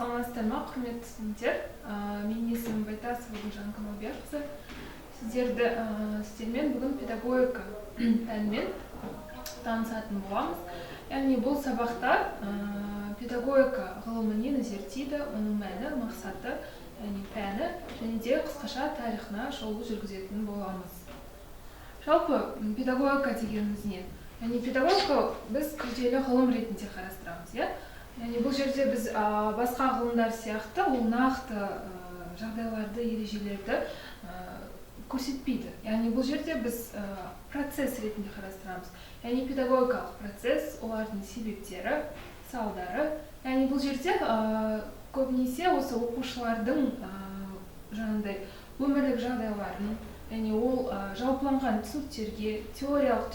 Саламатсыздар ма, құрметті студенттер? Менің есімім Байтасова Гүлжан Камалбекқызы. Сіздермен бүгін педагогика пәнімен танысатын боламыз. Яғни бұл сабақта педагогика ғылымы нені зерттейді, оның мәні, мақсаты, яғни пәні және де қысқаша тарихына шолу жүргізетін боламыз. Жалпы педагогика дегеніміз не? Яғни педагогика біз күрделі ғылым ретінде қарастырамыз, иә? Яғни бұл жерде біз басқа ғылымдар сияқты ол нақты жағдайларды, ережелерді көрсетпейді. Яғни бұл жерде біз процесс ретінде қарастырамыз. Яғни педагогикалық процесс, олардың себептері, салдары. Яғни бұл жерде көбінесе осы оқушылардың жаңағыдай өмірлік жағдайларын, яғни ол жалпыланған түсініктерге, теориялық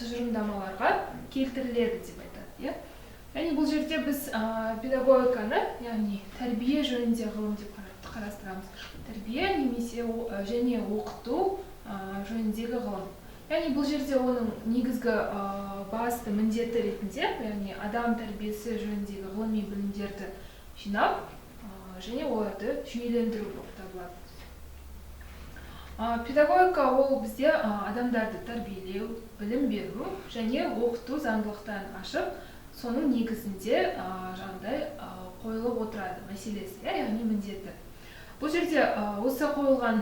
тұжырымдамаларға келтіріледі деп айтады. Яғни бұл жерде біз педагогиканы, яғни тәрбие жөнінде ғылым деп қарастырамыз. Тәрбие немесе және оқыту жөніндегі ғылым. Яғни бұл жерде оның негізгі басты міндеті ретінде, яғни адам тәрбиесі жөніндегі ғылыми білімдерді жинап және оларды жүйелендіру болып табылады. Педагогика ол бізде адамдарды тәрбиелеу, білім беру және оқыту заңдылықтарын ашып, соның негізінде жаңағыдай қойылып отырады мәселесі, яғни міндеті. Бұл жерде осы қойылған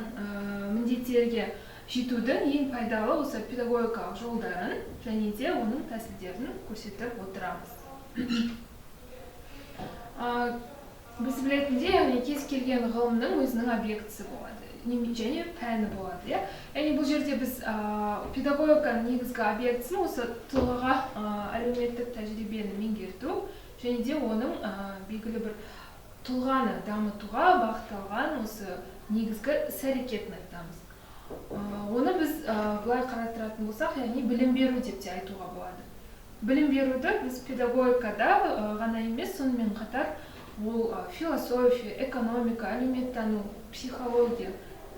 міндеттерге жетудің ең пайдалы осы педагогикалық жолдарын және де оның тәсілдерін көрсетіп отырамыз. Біз білетіндей, яғни кез келген ғылымның өзінің объектісі болады және пәні болады. Яғни бұл жерде біз педагогиканың негізгі объектісін осы тұлғаға әлеуметтік тәжірибені меңгерту және де оның белгілі бір тұлғаны дамытуға бағытталған осы негізгі іс-әрекетін айтамыз. Оны біз былай қарастыратын болсақ, яғни білім беру деп те айтуға болады. Білім беруді біз педагогикада ғана емес, сонымен қатар ол философия, экономика, әлеуметтану, психология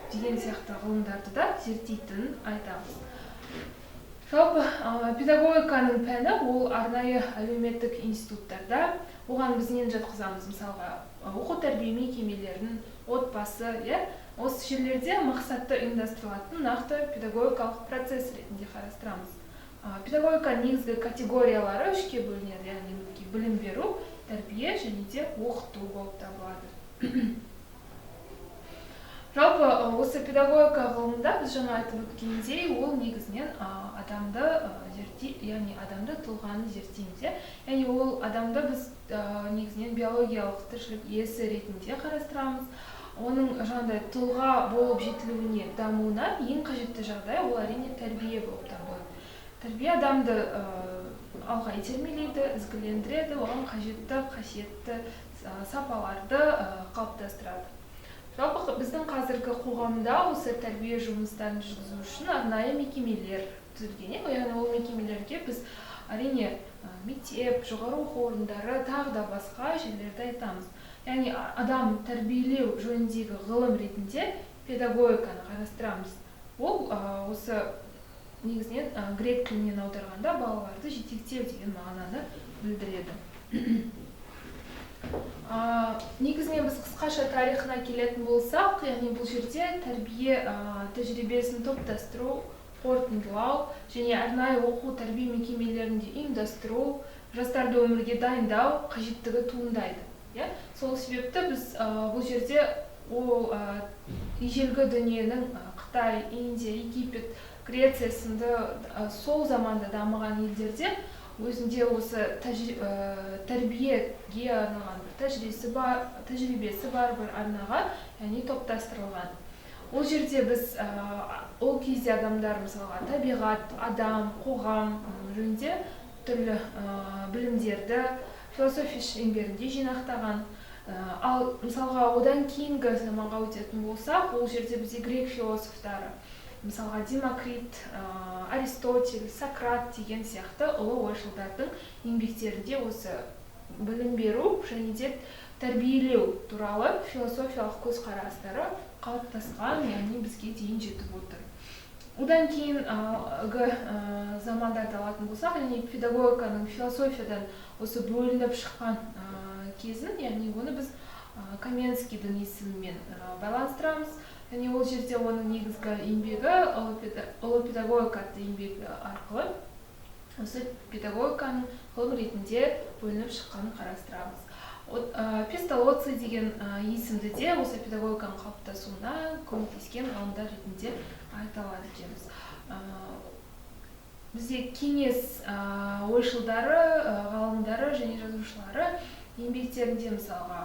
деген сияқты ғылымдарды да зерттейтінін айтамыз. Жалпы педагогиканың пәні ол арнайы әлеуметтік институттарда, оған біз нені жатқызамыз, мысалға оқу тәрбие мекемелерін, отбасы, осы жерлерде мақсатты ұйымдастырылатын нақты педагогикалық процесс ретінде қарастырамыз. Педагогиканың негізгі категориялары үшке бөлінеді, яғни білім беру, тәрбие және де оқыту болып табылады. Жалпы осы педагогика ғылымында біз жаңа айтып өткендей, ол негізінен адамды яғни адамды тұлғаны зерттейміз. Яғни ол адамды біз негізінен биологиялық тіршілік иесі ретінде қарастырамыз. Оның жаңағыдай тұлға болып жетілуіне, дамуына ең қажетті жағдай ол әрине тәрбие болып табылады. Тәрбие адамды алға итермелейді, ізгілендіреді, оған қажетті, қасиетті сапаларды қалыптастырады. Жалпы біздің қазіргі қоғамда осы тәрбие жұмыстарын жүргізу үшін арнайы мекемелер түзілген. Яғни ол мекемелерге біз әрине мектеп, жоғары оқу орындары, тағы да басқа жерлерді айтамыз. Яғни адам тәрбиелеу жөніндегі ғылым ретінде педагогиканы қарастырамыз. Ол осы негізінен грек тілінен аударғанда балаларды жетектеу деген мағынаны білдіреді. Негізінен біз қысқаша тарихына келетін болсақ, яғни бұл жерде тәрбие тәжірибесін топтастыру, қорытындылау және арнайы оқу тәрбие мекемелерінде ұйымдастыру, жастарды өмірге дайындау қажеттігі туындайды. Сол себепті біз бұл жерде ол ежелгі дүниенің Қытай, Индия, Египет, Греция сынды сол заманда дамыған елдерде өзінде осы тәрбиеге арналған тәжірибесі бар бір арнаға, яғни топтастырылған. Ол жерде біз ол кезде адамдар мысалға табиғат, адам, қоғам жөнінде түрлі білімдерді философия шеңберінде жинақтаған. Ал мысалға одан кейінгі заманға өтетін болсақ, ол жерде бізде грек философтары, мысалға Демокрит, Аристотель, Сократ деген сияқты ұлы ойшылдардың еңбектерінде осы білім беру және де тәрбиелеу туралы философиялық көзқарастары қалыптасқан, яғни бізге дейін жетіп отыр. Одан кейінгі замандарды алатын болсақ, яғни педагогиканың философиядан осы бөлініп шыққан кезін, яғни оны біз Каменскийдің есімімен байланыстырамыз. Және ол жерде оның негізгі еңбегі ұлы педагогика атты еңбегі арқылы осы педагогиканың ғылым ретінде бөлініп шыққанын қарастырамыз. Песталоцци деген есімді де осы педагогиканың қалыптасуына көмектескен ғалымдар ретінде айта алады екенбіз. Бізде кеңес ойшылдары, ғалымдары және жазушылары еңбектерінде мысалға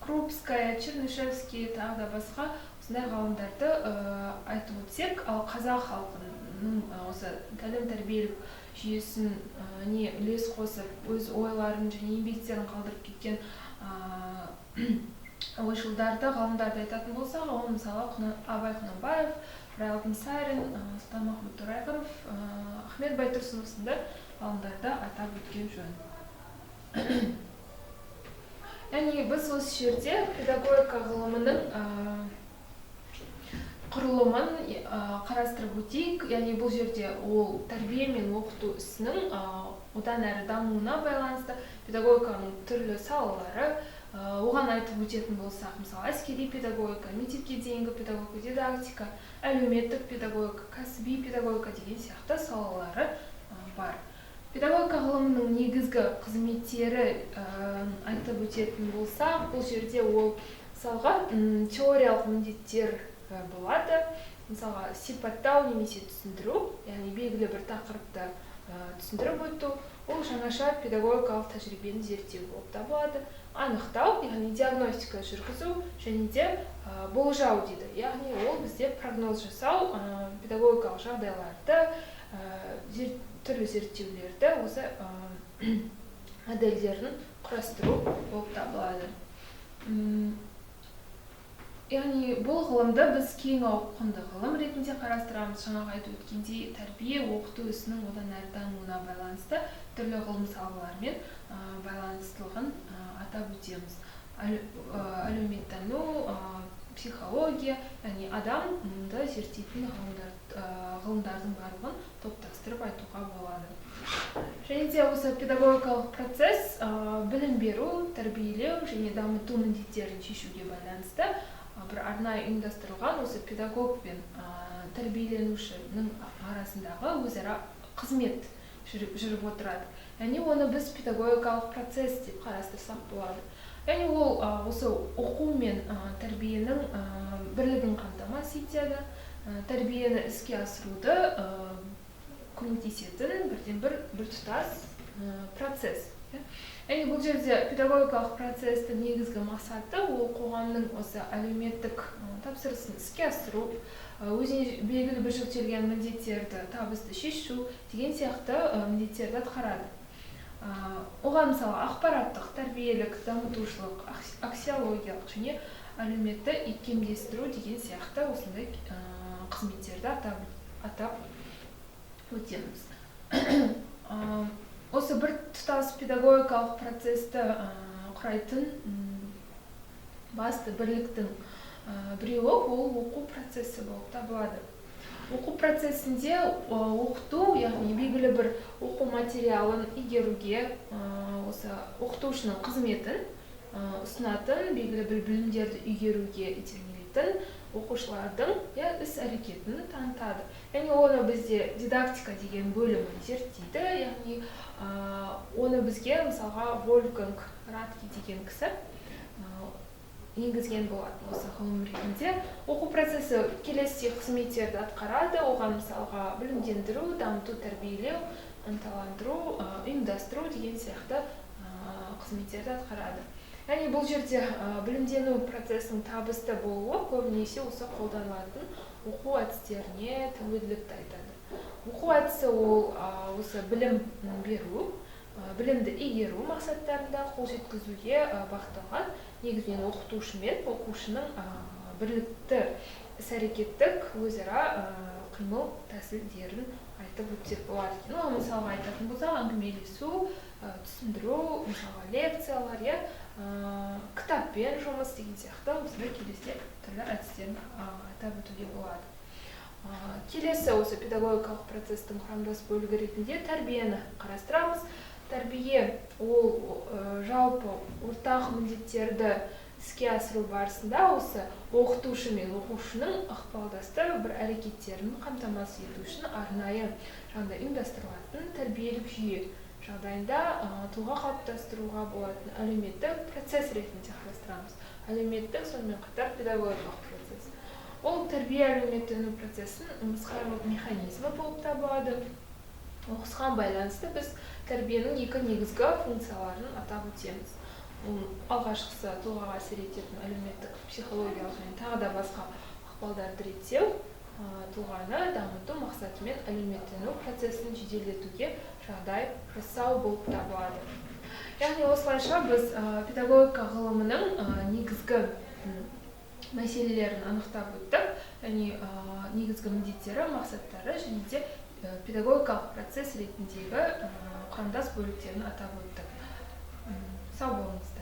Крупская, Чернышевский, тағы да басқа осындай ғалымдарды айтып өтсек, ал қазақ халқының осы тәлім-тәрбиелік жүйесін не үлес қосып, өз ойларын және еңбектерін қалдырып кеткен ойшылдарды, ғалымдарды айтатын болсақ, ол мысалы Абай Құнанбаев, Ибрай Алтынсарин, Сұлтанмахмұт Торайғыров, Ахмет Байтұрсынов сынды ғалымдарды атап өткен жөн. Яғни біз осы жерде педагогика ғылымының құрылымын қарастырып өтейік. Яғни бұл жерде ол тәрбие мен оқыту ісінің одан әрі дамуына байланысты педагогиканың түрлі салалары, оған айтып өтетін болсақ, мысалы әскери педагогика, мектепке дейінгі педагогика, дидактика, әлеуметтік педагогика, кәсіби педагогика деген сияқты салалары бар. Педагогика ғылымының негізгі қызметтері айтып өтетін болсақ, бұл жерде ол мысалға теориялық міндеттер болады. Мысалға сипаттау немесе түсіндіру, яғни белгілі бір тақырыпты түсіндіріп өту, ол жаңаша педагогикалық тәжірибені зерттеу болып табылады. Анықтау, яғни диагностика жүргізу және де болжау дейді. Яғни ол бізде прогноз жасау, педагогикалық жағдайларды, түрлі зерттеулерді, осы модельдерін құрастыру болып табылады. Яғни бұл ғылымды біз кең ауқымды ғылым ретінде қарастырамыз. Жаңағы айтып өткендей, тәрбие, оқыту ісінің одан әрі дамуына байланысты түрлі ғылым салаларымен байланыстылығын атап өтеміз. Әлеуметтану, психология, яғни адамды зерттейтін ғылымдардың барлығын топтастырып айтуға болады. Және де осы педагогикалық процесс білім беру, тәрбиелеу және дамыту міндеттерін шешуге байланысты бір арнайы ұйымдастырылған осы педагог пен тәрбиеленушінің арасындағы өзара қызмет жүріп отырады. Яғни оны біз педагогикалық процесс деп қарастырсақ болады. Яғни ол осы оқу мен тәрбиенің бірлігін қамтамасыз етеді, тәрбиені іске асыруды көмектесетін бір тұтас процесс. Яғни бұл жерде педагогикалық процестің негізгі мақсаты ол қоғамның осы әлеуметтік тапсырысын іске асыру, өзіне белгілі бір жүктелген міндеттерді табысты шешу деген сияқты міндеттерді атқарады. Оған мысалы ақпараттық, тәрбиелік, дамытушылық, аксиологиялық және әлеуметті икемдестіру деген сияқты осындай қызметтерді атап өтеміз. Осы бір тұтас педагогикалық процесті құрайтын басты бірліктің біреуі ол оқу процесі болып табылады. Оқу процесінде оқыту, яғни белгілі бір оқу материалын игеруге, осы оқытушының қызметін ұсынатын, белгілі бір білімдерді игеруге итермелейтін оқушылардың іс-әрекетін танытады. Яғни оны бізде дидактика деген бөлімін зерттейді, яғни оны бізге мысалға Вольфганг Радке деген кісі енгізген болады осы ғылым ретінде. Оқу процесі келесі қызметтерді атқарады, оған мысалға білімдендіру, дамыту, тәрбиелеу, ынталандыру, ұйымдастыру деген сияқты қызметтерді атқарады. Яғни бұл жерде білімдену процесінің табысты болуы көбінесе осы қолданылатын оқу әдістеріне тәуелділікті айтады. Оқу әдісі ол осы білім беру, білімді игеру мақсаттарында қол жеткізуге бағытталған, негізінен оқытушы мен оқушының бірлікті іс-әрекеттік өзара қимыл тәсілдерін айтып өтсек болады екен. Мысалға айтатын болсақ, әңгімелесу, түсіндіру, мысалға лекциялар, кітаппен жұмыс деген сияқты осындай келесі түрлі әдістерін атап өтуге болады. Келесі осы педагогикалық процестің құрамдас бөлігі ретінде тәрбиені қарастырамыз. тәрбие ол жалпы ортақ міндеттерді іске асыру барысында осы оқытушы мен оқушының ықпалдасты бір әрекеттерін қамтамасыз ету үшін арнайы жағдай ұйымдастырылатын тәрбиелік жүйе жағдайында тұлға қалыптастыруға болатын әлеуметтік процесс ретінде қарастырамыз. Әлеуметтік сонымен қатар педагогикалық процесс. Ол тәрбие әлеуметтену процесін басқару механизмі болып табылады. Осыған байланысты біз тәрбиенің екі негізгі функцияларын атап өтеміз. Алғашқысы тұлғаға әсер ететін әлеуметтік, психологиялық және тағы да басқа ықпалдарды реттеу, тұлғаны дамыту мақсатымен әлеуметтену процесін жеделдетуге жағдай жасау болып табылады. Яғни осылайша біз педагогика ғылымының негізгі мәселелерін анықтап өттік, яғни негізгі міндеттері, мақсаттары және де педагогикалық процесс ретіндегі құрамдас бөліктерін атап өттік. Сау болыңыз.